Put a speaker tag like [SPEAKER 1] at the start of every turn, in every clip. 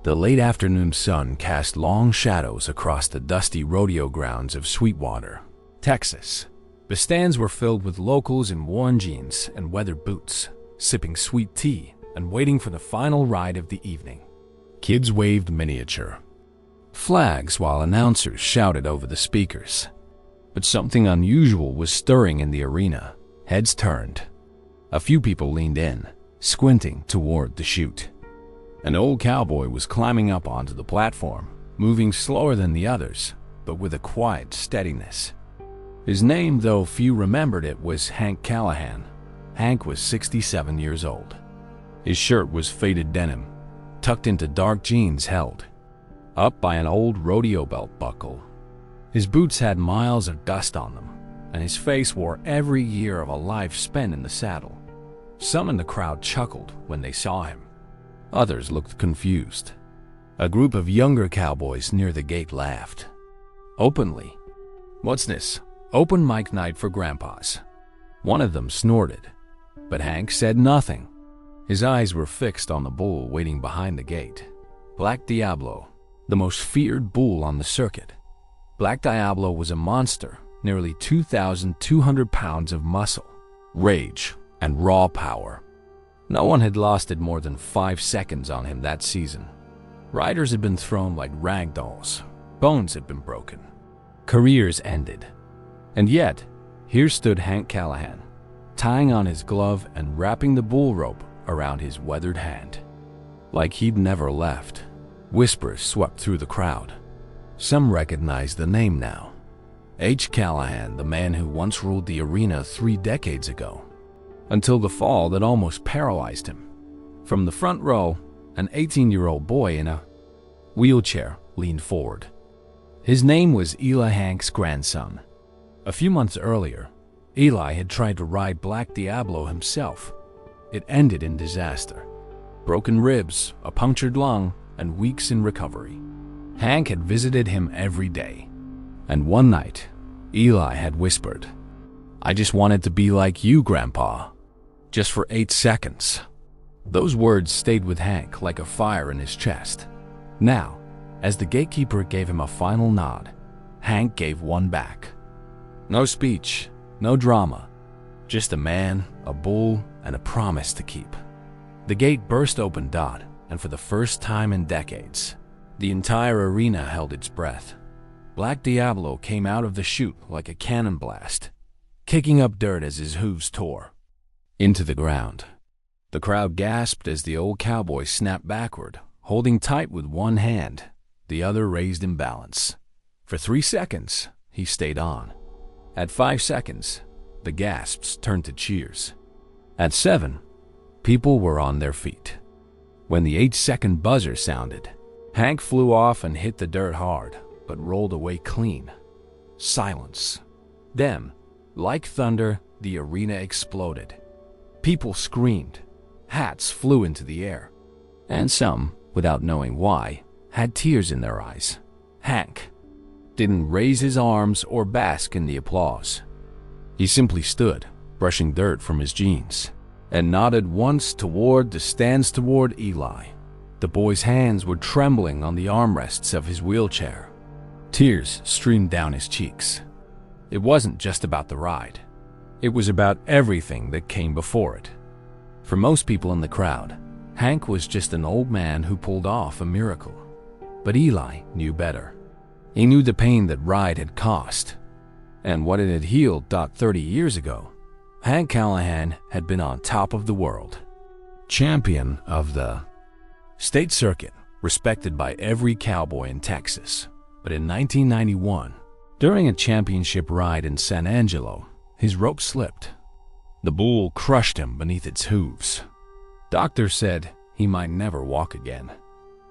[SPEAKER 1] The late afternoon sun cast long shadows across the dusty rodeo grounds of Sweetwater, Texas. The stands were filled with locals in worn jeans and weathered boots, sipping sweet tea and waiting for the final ride of the evening. Kids waved miniature flags while announcers shouted over the speakers. But something unusual was stirring in the arena. Heads turned. A few people leaned in, squinting toward the chute. An old cowboy was climbing up onto the platform, moving slower than the others, but with a quiet steadiness. His name, though few remembered it, was Hank Callahan. Hank was 67 years old. His shirt was faded denim, tucked into dark jeans held up by an old rodeo belt buckle. His boots had miles of dust on them, and his face wore every year of a life spent in the saddle. Some in the crowd chuckled when they saw him. Others looked confused. A group of younger cowboys near the gate laughed openly. "What's this? Open mic night for grandpas?" One of them snorted, but Hank said nothing. His eyes were fixed on the bull waiting behind the gate. Black Diablo, the most feared bull on the circuit. Black Diablo was a monster, nearly 2,200 pounds of muscle, rage, and raw power. No one had lasted more than 5 seconds on him that season. Riders had been thrown like rag dolls. Bones had been broken. Careers ended. And yet, here stood Hank Callahan, tying on his glove and wrapping the bull rope around his weathered hand. Like he'd never left. Whispers swept through the crowd. Some recognized the name now. H. Callahan, the man who once ruled the arena 3 decades ago, until the fall that almost paralyzed him. From the front row, an 18-year-old boy in a wheelchair leaned forward. His name was Eli Hank's grandson. A few months earlier, Eli had tried to ride Black Diablo himself. It ended in disaster. Broken ribs, a punctured lung, and weeks in recovery. Hank had visited him every day. And one night, Eli had whispered, "I just wanted to be like you, Grandpa." Just for 8 seconds. Those words stayed with Hank like a fire in his chest. Now, as the gatekeeper gave him a final nod, Hank gave one back. No speech, no drama. Just a man, a bull, and a promise to keep. The gate burst open, and for the first time in decades, the entire arena held its breath. Black Diablo came out of the chute like a cannon blast, kicking up dirt as his hooves tore into the ground. The crowd gasped as the old cowboy snapped backward, holding tight with one hand, the other raised in balance. For 3 seconds, he stayed on. At 5 seconds, the gasps turned to cheers. At 7, people were on their feet. When the 8-second buzzer sounded, Hank flew off and hit the dirt hard, but rolled away clean. Silence. Then, like thunder, the arena exploded. People screamed. Hats flew into the air. And some, without knowing why, had tears in their eyes. Hank didn't raise his arms or bask in the applause. He simply stood, brushing dirt from his jeans, and nodded once toward the stands toward Eli. The boy's hands were trembling on the armrests of his wheelchair. Tears streamed down his cheeks. It wasn't just about the ride. It was about everything that came before it. For most people in the crowd, Hank was just an old man who pulled off a miracle. But Eli knew better. He knew the pain that ride had cost, and what it had healed. 30 years ago, Hank Callahan had been on top of the world. Champion of the state circuit, respected by every cowboy in Texas. But in 1991, during a championship ride in San Angelo, his rope slipped. The bull crushed him beneath its hooves. Doctors said he might never walk again.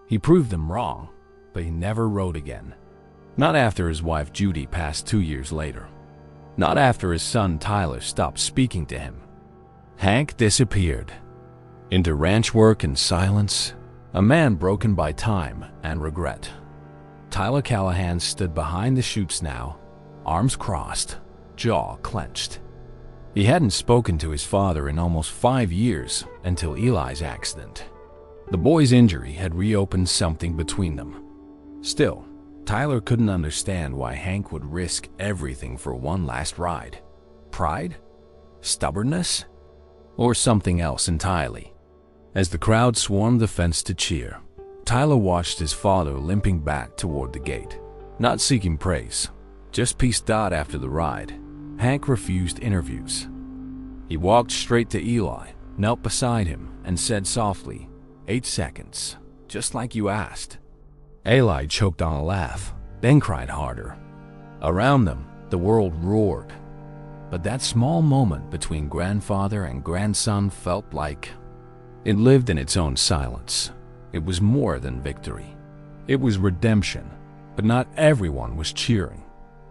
[SPEAKER 1] He proved them wrong, but he never rode again. Not after his wife Judy passed 2 years later. Not after his son Tyler stopped speaking to him. Hank disappeared into ranch work and silence, a man broken by time and regret. Tyler Callahan stood behind the chutes now, arms crossed, jaw clenched. He hadn't spoken to his father in almost 5 years until Eli's accident. The boy's injury had reopened something between them. Still, Tyler couldn't understand why Hank would risk everything for one last ride. Pride? Stubbornness? Or something else entirely? As the crowd swarmed the fence to cheer, Tyler watched his father limping back toward the gate. Not seeking praise, just peace. After the ride, Hank refused interviews. He walked straight to Eli, knelt beside him, and said softly, 8 seconds, just like you asked. Eli choked on a laugh, then cried harder. Around them, the world roared. But that small moment between grandfather and grandson felt like it lived in its own silence. It was more than victory. It was redemption, but not everyone was cheering.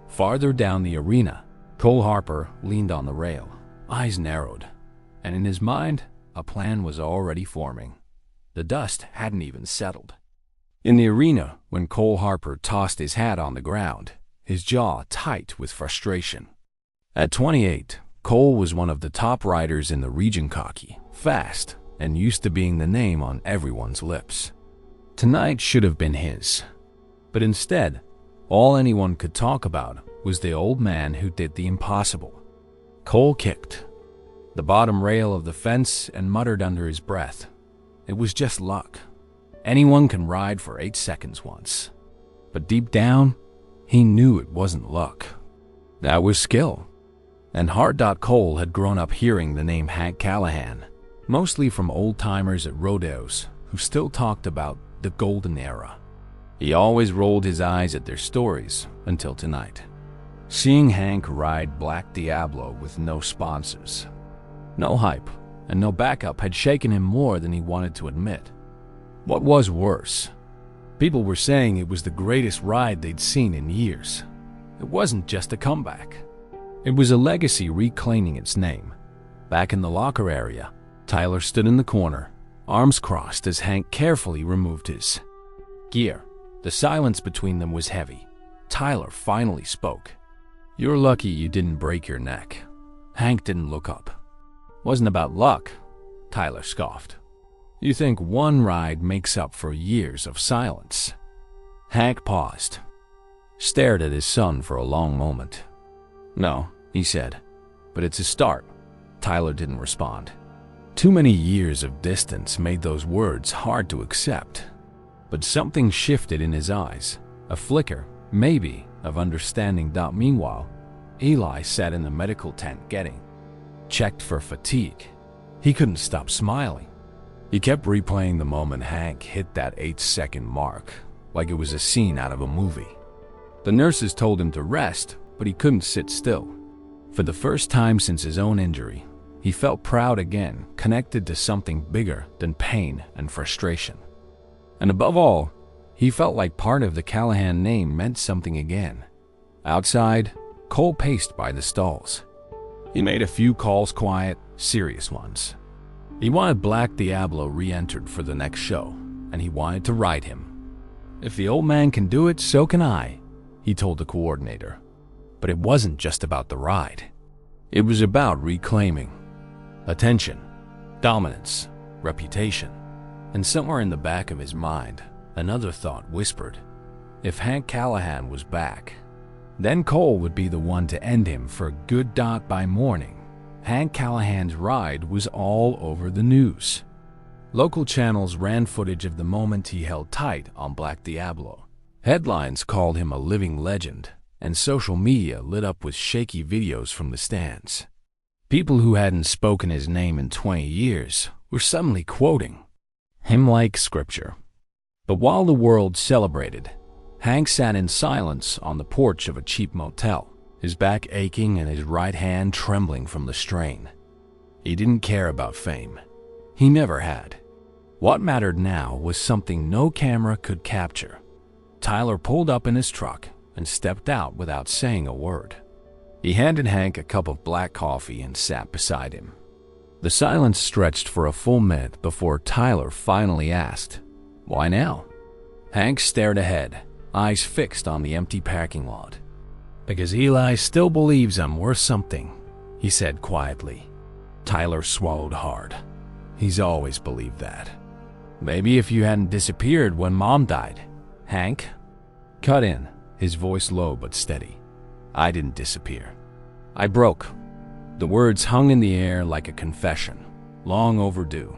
[SPEAKER 1] Farther down the arena, Cole Harper leaned on the rail, eyes narrowed, and in his mind, a plan was already forming. The dust hadn't even settled. In the arena, when Cole Harper tossed his hat on the ground, his jaw tight with frustration. At 28, Cole was one of the top riders in the region, cocky, fast, and used to being the name on everyone's lips. Tonight should have been his. But instead, all anyone could talk about was the old man who did the impossible. Cole kicked the bottom rail of the fence and muttered under his breath, "It was just luck. Anyone can ride for 8 seconds once." But deep down, he knew it wasn't luck. That was skill. And hard. Cole had grown up hearing the name Hank Callahan, mostly from old-timers at rodeos who still talked about the golden era. He always rolled his eyes at their stories until tonight. Seeing Hank ride Black Diablo with no sponsors, no hype, and no backup had shaken him more than he wanted to admit. What was worse, people were saying it was the greatest ride they'd seen in years. It wasn't just a comeback. It was a legacy reclaiming its name. Back in the locker area, Tyler stood in the corner, arms crossed as Hank carefully removed his gear. The silence between them was heavy. Tyler finally spoke. "You're lucky you didn't break your neck." Hank didn't look up. "Wasn't about luck," Tyler scoffed. "You think one ride makes up for years of silence?" Hank paused, stared at his son for a long moment. "No," he said, "but it's a start." Tyler didn't respond. Too many years of distance made those words hard to accept. But something shifted in his eyes, a flicker, maybe, of understanding. Meanwhile, Eli sat in the medical tent getting checked for fatigue. He couldn't stop smiling. He kept replaying the moment Hank hit that 8-second mark, like it was a scene out of a movie. The nurses told him to rest, but he couldn't sit still. For the first time since his own injury, he felt proud again, connected to something bigger than pain and frustration. And above all, he felt like part of the Callahan name meant something again. Outside, Cole paced by the stalls. He made a few calls, quiet, serious ones. He wanted Black Diablo re-entered for the next show, and he wanted to ride him. "If the old man can do it, so can I," he told the coordinator. But it wasn't just about the ride. It was about reclaiming attention, dominance, reputation. And somewhere in the back of his mind, another thought whispered, if Hank Callahan was back, then Cole would be the one to end him for good. By morning, Hank Callahan's ride was all over the news. Local channels ran footage of the moment he held tight on Black Diablo. Headlines called him a living legend, and social media lit up with shaky videos from the stands. People who hadn't spoken his name in 20 years were suddenly quoting him like scripture. But while the world celebrated, Hank sat in silence on the porch of a cheap motel, his back aching and his right hand trembling from the strain. He didn't care about fame. He never had. What mattered now was something no camera could capture. Tyler pulled up in his truck and stepped out without saying a word. He handed Hank a cup of black coffee and sat beside him. The silence stretched for a full minute before Tyler finally asked, "Why now?" Hank stared ahead, eyes fixed on the empty parking lot. "Because Eli still believes I'm worth something," he said quietly. Tyler swallowed hard. He's always believed that. Maybe if you hadn't disappeared when Mom died. Hank? Cut in, his voice low but steady. I didn't disappear. I broke. The words hung in the air like a confession, long overdue.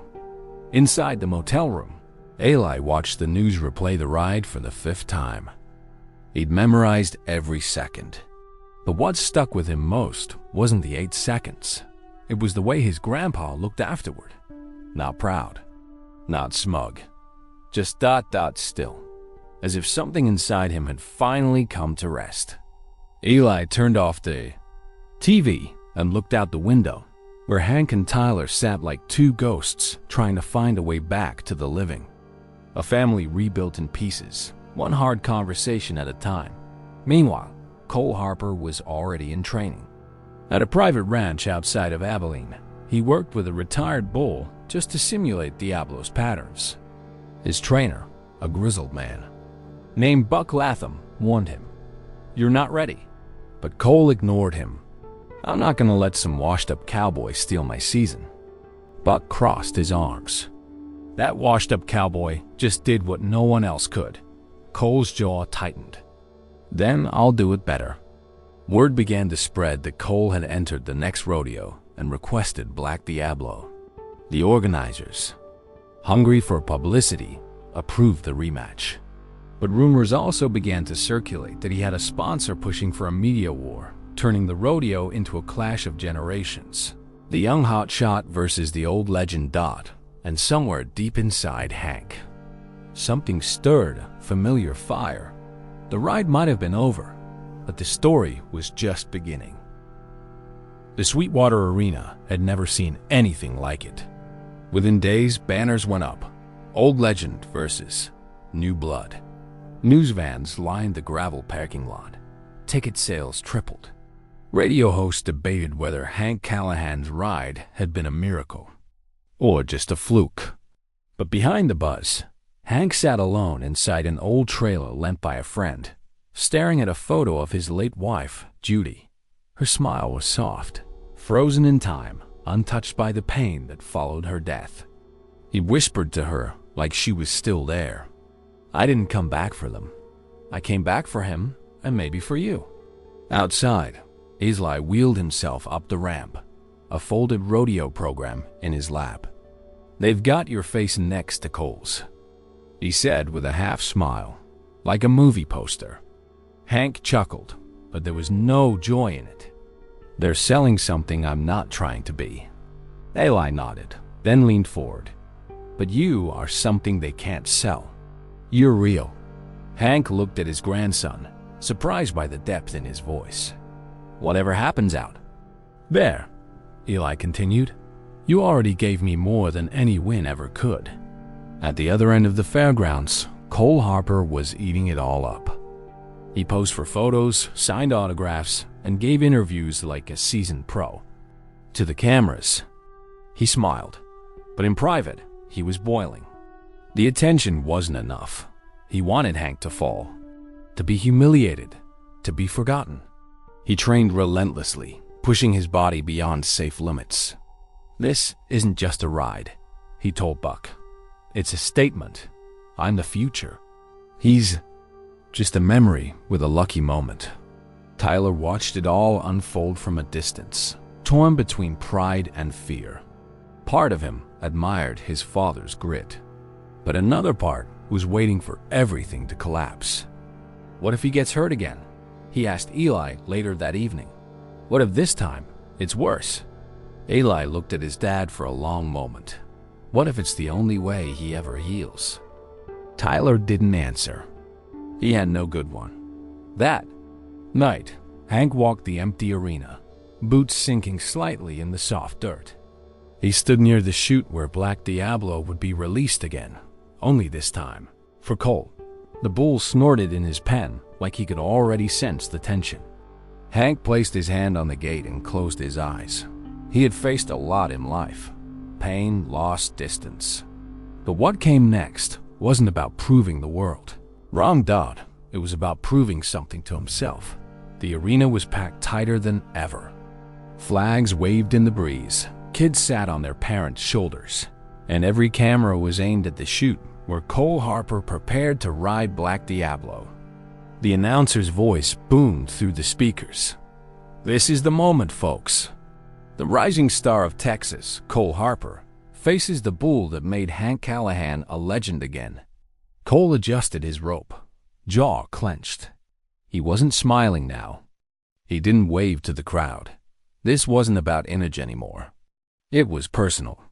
[SPEAKER 1] Inside the motel room, Eli watched the news replay the ride for the 5th time. He'd memorized every second. But what stuck with him most wasn't the 8 seconds. It was the way his grandpa looked afterward. Not proud, not smug, just still, as if something inside him had finally come to rest. Eli turned off the TV and looked out the window, where Hank and Tyler sat like two ghosts trying to find a way back to the living. A family rebuilt in pieces, one hard conversation at a time. Meanwhile, Cole Harper was already in training. At a private ranch outside of Abilene, he worked with a retired bull just to simulate Diablo's patterns. His trainer, a grizzled man named Buck Latham, warned him, "You're not ready." But Cole ignored him. "I'm not going to let some washed-up cowboy steal my season." Buck crossed his arms. That washed-up cowboy just did what no one else could. Cole's jaw tightened. "Then I'll do it better." Word began to spread that Cole had entered the next rodeo and requested Black Diablo. The organizers, hungry for publicity, approved the rematch. But rumors also began to circulate that he had a sponsor pushing for a media war, turning the rodeo into a clash of generations. The young hotshot versus the old legend Dot, and somewhere deep inside Hank, something stirred familiar fire. The ride might have been over, but the story was just beginning. The Sweetwater Arena had never seen anything like it. Within days, banners went up. Old legend versus new blood. News vans lined the gravel parking lot. Ticket sales tripled. Radio hosts debated whether Hank Callahan's ride had been a miracle or just a fluke. But behind the buzz, Hank sat alone inside an old trailer lent by a friend, staring at a photo of his late wife, Judy. Her smile was soft, frozen in time, untouched by the pain that followed her death. He whispered to her like she was still there, "I didn't come back for them. I came back for him, and maybe for you." Outside, Eli wheeled himself up the ramp, a folded rodeo program in his lap. "They've got your face next to Cole's," he said with a half smile, like a movie poster. Hank chuckled, but there was no joy in it. "They're selling something I'm not trying to be." Eli nodded, then leaned forward. "But you are something they can't sell. You're real." Hank looked at his grandson, surprised by the depth in his voice. "Whatever happens out there," Eli continued, "you already gave me more than any win ever could." At the other end of the fairgrounds, Cole Harper was eating it all up. He posed for photos, signed autographs, and gave interviews like a seasoned pro. To the cameras, he smiled, but in private, he was boiling. The attention wasn't enough. He wanted Hank to fall, to be humiliated, to be forgotten. He trained relentlessly, pushing his body beyond safe limits. "This isn't just a ride," he told Buck. "It's a statement. I'm the future. He's just a memory with a lucky moment." Tyler watched it all unfold from a distance, torn between pride and fear. Part of him admired his father's grit, but another part was waiting for everything to collapse. "What if he gets hurt again?" he asked Eli later that evening. "What if this time it's worse?" Eli looked at his dad for a long moment. What if it's the only way he ever heals? Tyler didn't answer. He had no good one. That night, Hank walked the empty arena, boots sinking slightly in the soft dirt. He stood near the chute where Black Diablo would be released again, only this time for Cole. The bull snorted in his pen like he could already sense the tension. Hank placed his hand on the gate and closed his eyes. He had faced a lot in life. Pain, loss, distance. But what came next wasn't about proving the world. Wrong doubt. It was about proving something to himself. The arena was packed tighter than ever. Flags waved in the breeze. Kids sat on their parents' shoulders. and every camera was aimed at the chute where Cole Harper prepared to ride Black Diablo. The announcer's voice boomed through the speakers. "This is the moment, folks. The rising star of Texas, Cole Harper, faces the bull that made Hank Callahan a legend again." Cole adjusted his rope, jaw clenched. He wasn't smiling now. He didn't wave to the crowd. This wasn't about image anymore. It was personal.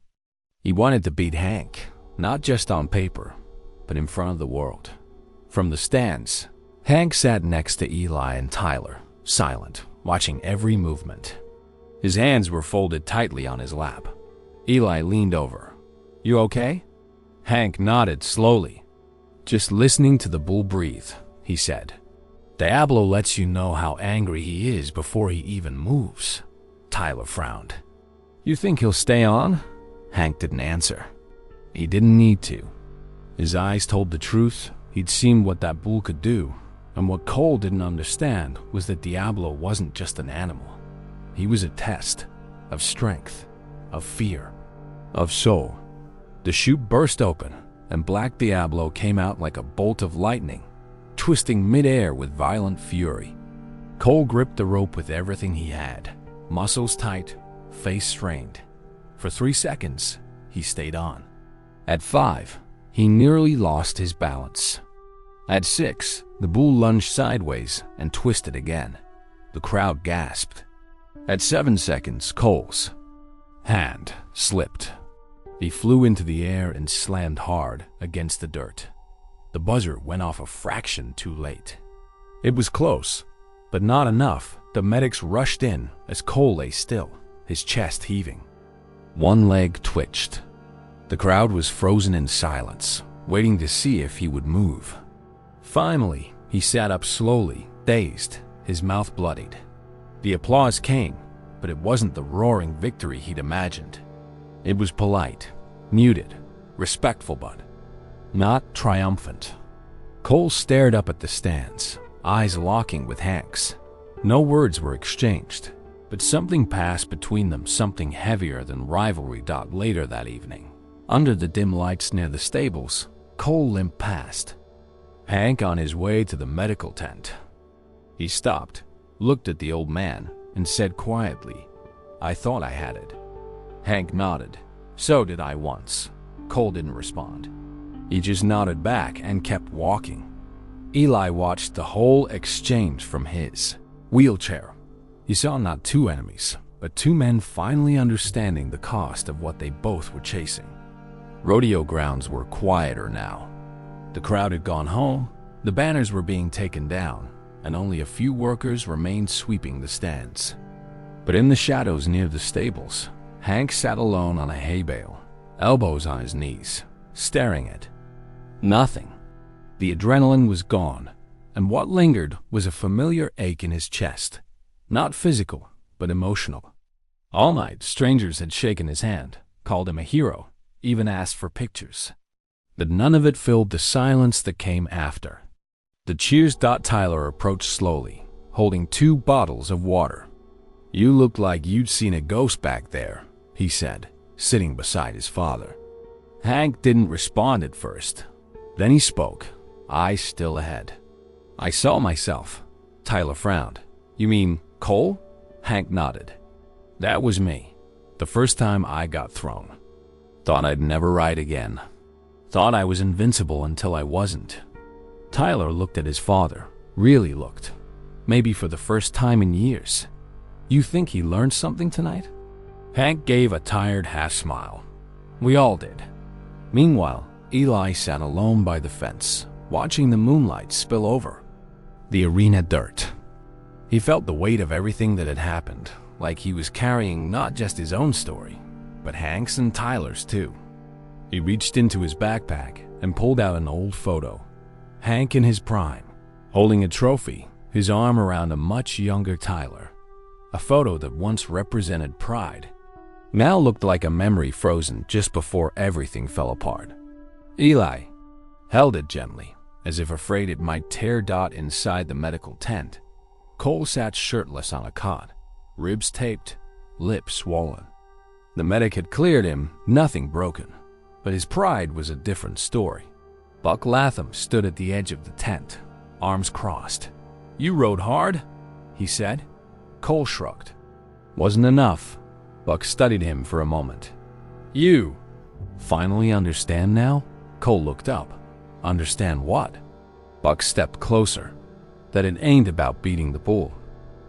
[SPEAKER 1] He wanted to beat Hank, not just on paper, but in front of the world. From the stands, Hank sat next to Eli and Tyler, silent, watching every movement. His hands were folded tightly on his lap. Eli leaned over. "You okay?" Hank nodded slowly. "Just listening to the bull breathe," he said. "Diablo lets you know how angry he is before he even moves." Tyler frowned. "You think he'll stay on?" Hank didn't answer. He didn't need to. His eyes told the truth. He'd seen what that bull could do, and what Cole didn't understand was that Diablo wasn't just an animal. He was a test of strength, of fear, of soul. The chute burst open, and Black Diablo came out like a bolt of lightning, twisting midair with violent fury. Cole gripped the rope with everything he had, muscles tight, face strained. For 3 seconds, he stayed on. At 5, he nearly lost his balance. At 6, the bull lunged sideways and twisted again. The crowd gasped. At 7 seconds, Cole's hand slipped. He flew into the air and slammed hard against the dirt. The buzzer went off a fraction too late. It was close, but not enough. The medics rushed in as Cole lay still, his chest heaving. One leg twitched. The crowd was frozen in silence, waiting to see if he would move. Finally, he sat up slowly, dazed, his mouth bloodied. The applause came, but it wasn't the roaring victory he'd imagined. It was polite, muted, respectful, but not triumphant. Cole stared up at the stands, eyes locking with Hank's. No words were exchanged, but something passed between them, something heavier than rivalry. Later that evening, under the dim lights near the stables, Cole limped past Hank on his way to the medical tent. He stopped, looked at the old man, and said quietly, "I thought I had it." Hank nodded. "So did I once." Cole didn't respond. He just nodded back and kept walking. Eli watched the whole exchange from his wheelchair. He saw not 2 enemies, but 2 men finally understanding the cost of what they both were chasing. Rodeo grounds were quieter now. The crowd had gone home, the banners were being taken down, and only a few workers remained sweeping the stands. But in the shadows near the stables, Hank sat alone on a hay bale, elbows on his knees, staring at nothing. The adrenaline was gone, and what lingered was a familiar ache in his chest. Not physical, but emotional. All night, strangers had shaken his hand, called him a hero, even asked for pictures. But none of it filled the silence that came after. The cheers. Tyler approached slowly, holding 2 bottles of water. "You looked like you'd seen a ghost back there," he said, sitting beside his father. Hank didn't respond at first. Then he spoke, eyes still ahead. "I saw myself." Tyler frowned. "You mean Cole?" Hank nodded. "That was me. The first time I got thrown. Thought I'd never ride again. Thought I was invincible until I wasn't." Tyler looked at his father, really looked, maybe for the first time in years. "You think he learned something tonight?" Hank gave a tired half-smile. "We all did." Meanwhile, Eli sat alone by the fence, watching the moonlight spill over the arena dirt. He felt the weight of everything that had happened, like he was carrying not just his own story, but Hank's and Tyler's too. He reached into his backpack and pulled out an old photo. Hank in his prime, holding a trophy, his arm around a much younger Tyler. A photo that once represented pride now looked like a memory frozen just before everything fell apart. Eli held it gently, as if afraid it might tear inside the medical tent. Cole sat shirtless on a cot, ribs taped, lips swollen. The medic had cleared him, nothing broken. But his pride was a different story. Buck Latham stood at the edge of the tent, arms crossed. "You rode hard?" he said. Cole shrugged. "Wasn't enough." Buck studied him for a moment. "You finally understand now?" Cole looked up. "Understand what?" Buck stepped closer. "That it ain't about beating the bull.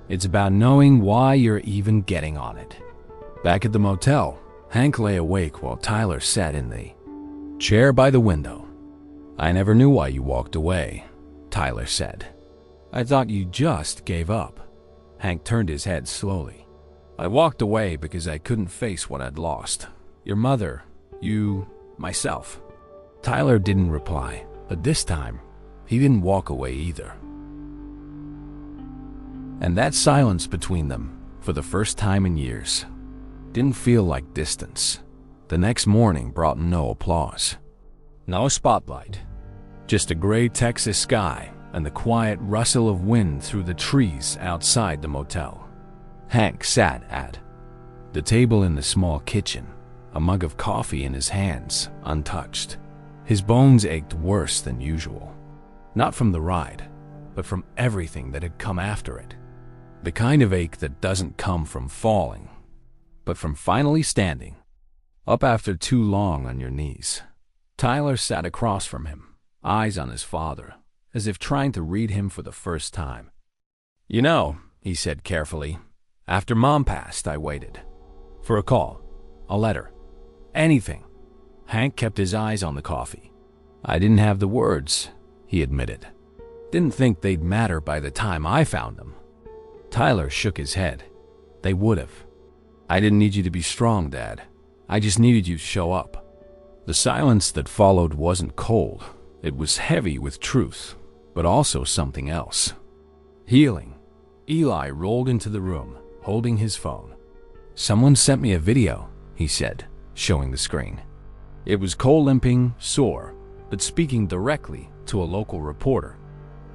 [SPEAKER 1] It's about knowing why you're even getting on it." Back at the motel, Hank lay awake while Tyler sat in the chair by the window. "I never knew why you walked away," Tyler said. "I thought you just gave up." Hank turned his head slowly. "I walked away because I couldn't face what I'd lost. Your mother, you, myself." Tyler didn't reply, but this time, he didn't walk away either. And that silence between them, for the first time in years, didn't feel like distance. The next morning brought no applause. No spotlight. Just a gray Texas sky and the quiet rustle of wind through the trees outside the motel. Hank sat at the table in the small kitchen, a mug of coffee in his hands, untouched. His bones ached worse than usual. Not from the ride, but from everything that had come after it. The kind of ache that doesn't come from falling, but from finally standing up after too long on your knees. Tyler sat across from him, eyes on his father, as if trying to read him for the first time. "You know," he said carefully, "after Mom passed, I waited. For a call, a letter, anything." Hank kept his eyes on the coffee. "I didn't have the words," he admitted. "Didn't think they'd matter by the time I found them." Tyler shook his head. "They would've. I didn't need you to be strong, Dad. I just needed you to show up." The silence that followed wasn't cold. It was heavy with truth, but also something else. Healing. Eli rolled into the room, holding his phone. "Someone sent me a video," he said, showing the screen. It was Cole limping, sore, but speaking directly to a local reporter.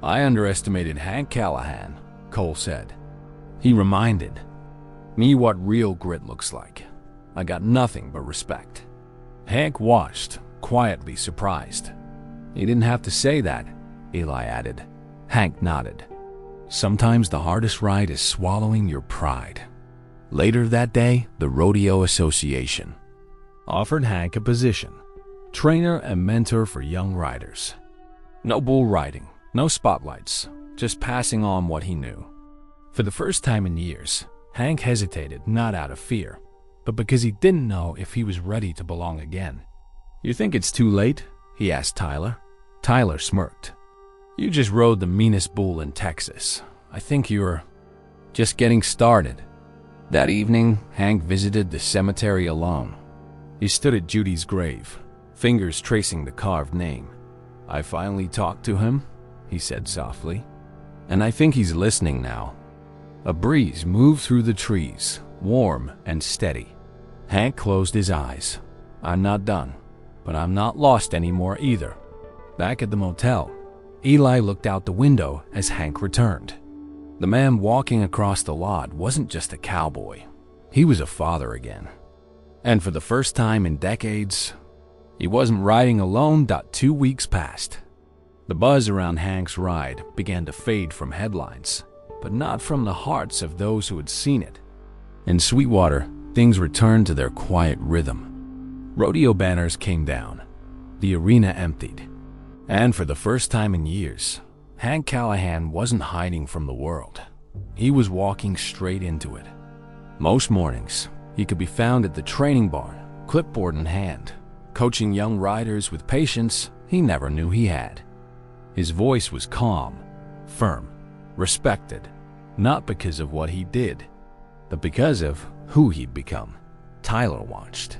[SPEAKER 1] "I underestimated Hank Callahan," Cole said. "He reminded me what real grit looks like. I got nothing but respect." Hank watched, quietly surprised. "He didn't have to say that," Eli added. Hank nodded. "Sometimes the hardest ride is swallowing your pride." Later that day, the Rodeo Association offered Hank a position, trainer and mentor for young riders. No bull riding, no spotlights, just passing on what he knew. For the first time in years, Hank hesitated not out of fear, but because he didn't know if he was ready to belong again. "You think it's too late?" he asked Tyler. Tyler smirked. "You just rode the meanest bull in Texas. I think you're just getting started." That evening, Hank visited the cemetery alone. He stood at Judy's grave, fingers tracing the carved name. "I finally talked to him," he said softly, "and I think he's listening now." A breeze moved through the trees, warm and steady. Hank closed his eyes. "I'm not done, but I'm not lost anymore either." Back at the motel, Eli looked out the window as Hank returned. The man walking across the lot wasn't just a cowboy. He was a father again. And for the first time in decades, he wasn't riding alone. 2 weeks passed. The buzz around Hank's ride began to fade from headlines, but not from the hearts of those who had seen it. In Sweetwater, things returned to their quiet rhythm. Rodeo banners came down. The arena emptied. And for the first time in years, Hank Callahan wasn't hiding from the world. He was walking straight into it. Most mornings, he could be found at the training barn, clipboard in hand, coaching young riders with patience he never knew he had. His voice was calm, firm, respected, not because of what he did, but because of who he'd become. Tyler watched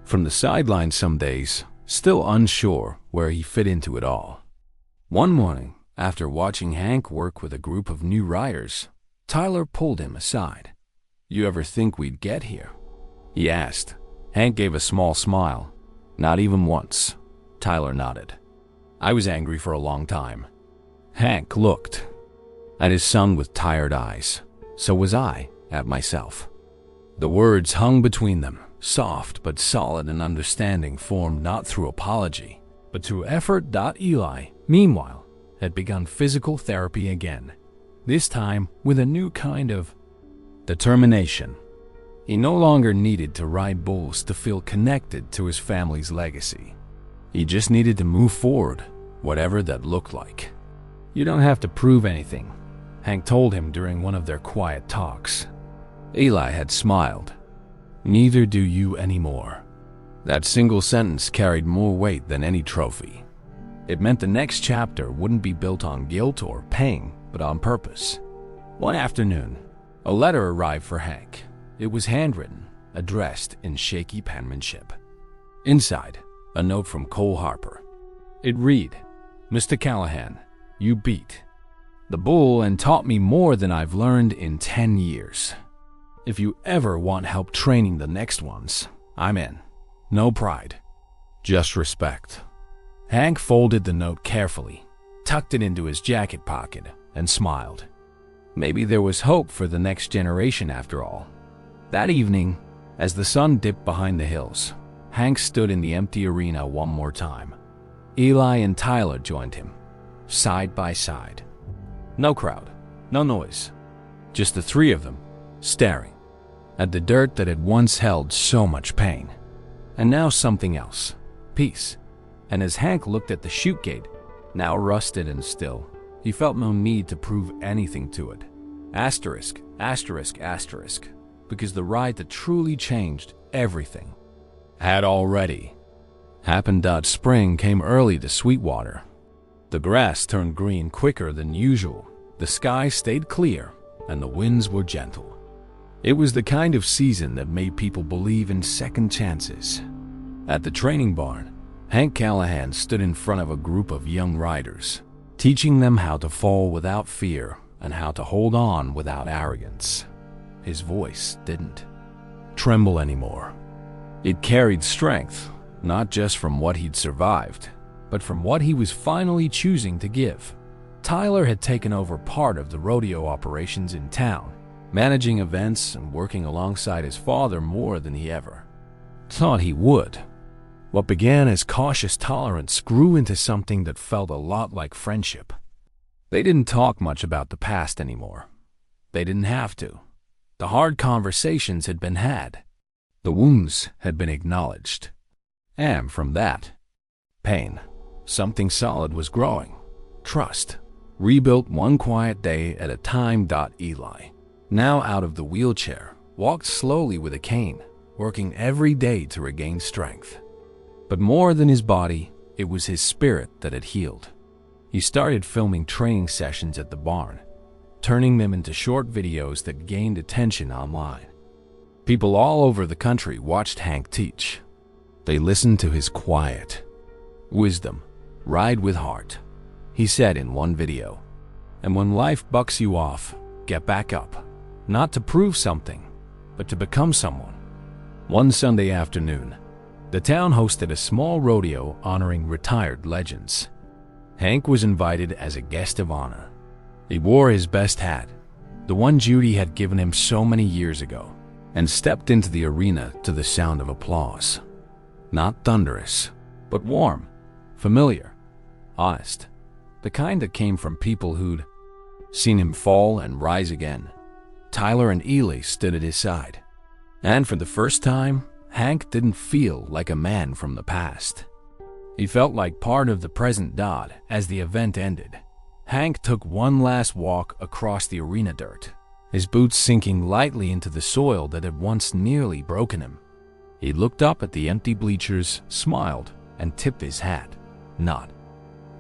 [SPEAKER 1] from the sidelines some days, still unsure where he fit into it all. One morning, after watching Hank work with a group of new riders, Tyler pulled him aside. "You ever think we'd get here?" he asked. Hank gave a small smile. "Not even once." Tyler nodded. "I was angry for a long time." Hank looked at his son with tired eyes. So was I at myself. The words hung between them, soft but solid and understanding, formed not through apology, but through effort. Eli, meanwhile, had begun physical therapy again, this time with a new kind of determination. He no longer needed to ride bulls to feel connected to his family's legacy. He just needed to move forward, whatever that looked like. "You don't have to prove anything," Hank told him during one of their quiet talks. Eli had smiled. "Neither do you anymore." That single sentence carried more weight than any trophy. It meant the next chapter wouldn't be built on guilt or pain, but on purpose. One afternoon, a letter arrived for Hank. It was handwritten, addressed in shaky penmanship. Inside, a note from Cole Harper. It read, "Mr. Callahan, you beat the bull and taught me more than I've learned in 10 years. If you ever want help training the next ones, I'm in. No pride, just respect." Hank folded the note carefully, tucked it into his jacket pocket, and smiled. Maybe there was hope for the next generation after all. That evening, as the sun dipped behind the hills, Hank stood in the empty arena one more time. Eli and Tyler joined him, side by side. No crowd, no noise, just the three of them, staring at the dirt that had once held so much pain. And now something else, peace. And as Hank looked at the chute gate, now rusted and still, he felt no need to prove anything to it. Asterisk, asterisk, asterisk, because the ride that truly changed everything had already happened. Spring came early to Sweetwater. The grass turned green quicker than usual, the sky stayed clear, and the winds were gentle. It was the kind of season that made people believe in second chances. At the training barn, Hank Callahan stood in front of a group of young riders, teaching them how to fall without fear and how to hold on without arrogance. His voice didn't tremble anymore. It carried strength, not just from what he'd survived, but from what he was finally choosing to give. Tyler had taken over part of the rodeo operations in town, managing events and working alongside his father more than he ever thought he would. What began as cautious tolerance grew into something that felt a lot like friendship. They didn't talk much about the past anymore. They didn't have to. The hard conversations had been had. The wounds had been acknowledged. And from that pain, something solid was growing. Trust, rebuilt one quiet day at a time. Eli, now out of the wheelchair, walked slowly with a cane, working every day to regain strength. But more than his body, it was his spirit that had healed. He started filming training sessions at the barn, turning them into short videos that gained attention online. People all over the country watched Hank teach. They listened to his quiet wisdom. "Ride with heart," he said in one video. "And when life bucks you off, get back up. Not to prove something, but to become someone." One Sunday afternoon, the town hosted a small rodeo honoring retired legends. Hank was invited as a guest of honor. He wore his best hat, the one Judy had given him so many years ago, and stepped into the arena to the sound of applause. Not thunderous, but warm, familiar, honest, the kind that came from people who'd seen him fall and rise again. Tyler and Eli stood at his side, and for the first time, Hank didn't feel like a man from the past. He felt like part of the present. As the event ended, Hank took one last walk across the arena dirt, his boots sinking lightly into the soil that had once nearly broken him. He looked up at the empty bleachers, smiled, and tipped his hat, not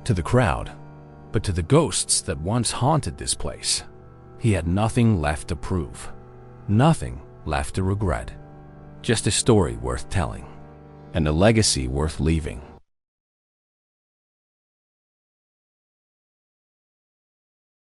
[SPEAKER 1] to the crowd, but to the ghosts that once haunted this place. He had nothing left to prove, nothing left to regret. Just a story worth telling, and a legacy worth leaving.